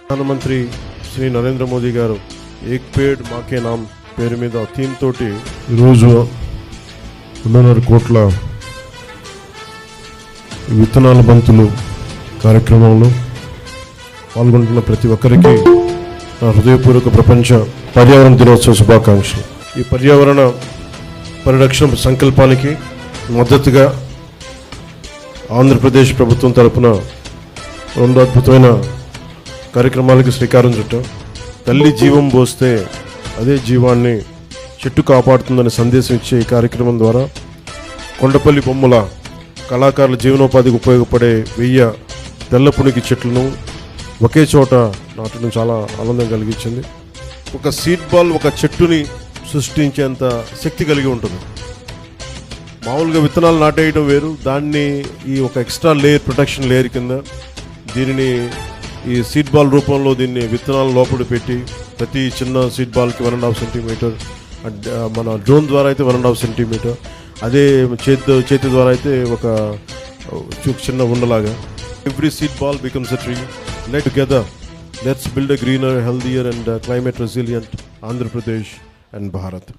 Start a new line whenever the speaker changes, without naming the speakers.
ప్రధానమంత్రి శ్రీ నరేంద్ర మోదీ గారు ఏక్ పేడ్ మాకే నామ్ పేరు మీద థీమ్ తోటి ఈరోజు 2.5 కోట్ల విత్తనాల బంతులు కార్యక్రమంలో పాల్గొంటున్న ప్రతి ఒక్కరికి నా హృదయపూర్వక ప్రపంచ పర్యావరణ దినోత్సవ శుభాకాంక్షలు. ఈ పర్యావరణ పరిరక్షణ సంకల్పానికి మద్దతుగా ఆంధ్రప్రదేశ్ ప్రభుత్వం తరపున 2 అద్భుతమైన కార్యక్రమాలకి శ్రీకారం చుట్టాం. తల్లి జీవం పోస్తే అదే జీవాన్ని చెట్టు కాపాడుతుందనే సందేశం ఇచ్చే ఈ కార్యక్రమం ద్వారా కొండపల్లి బొమ్మల కళాకారుల జీవనోపాధికి ఉపయోగపడే 1000 తెల్లపునికి చెట్లను ఒకే చోట నాటడం చాలా ఆనందం కలిగించింది. ఒక సీడ్ బాల్ ఒక చెట్టుని సృష్టించేంత శక్తి కలిగి ఉంటుంది. మామూలుగా విత్తనాలు నాటేయడం వేరు, దాన్ని ఈ ఒక ఎక్స్ట్రా లేయర్ ప్రొటెక్షన్ లేయర్ కింద దీనిని ఈ సీడ్ బాల్ రూపంలో దీన్ని విత్తనాలు లోపల పెట్టి ప్రతి చిన్న సీడ్ బాల్కి 1.5 సెంటీమీటర్, మన డ్రోన్ ద్వారా అయితే 1.5 సెంటీమీటర్, అదే చేతి ద్వారా అయితే ఒక చిన్న ఉండలాగా. Every seed ball becomes a tree. Let together let's build a greener, healthier and climate resilient Andhra Pradesh and Bharat.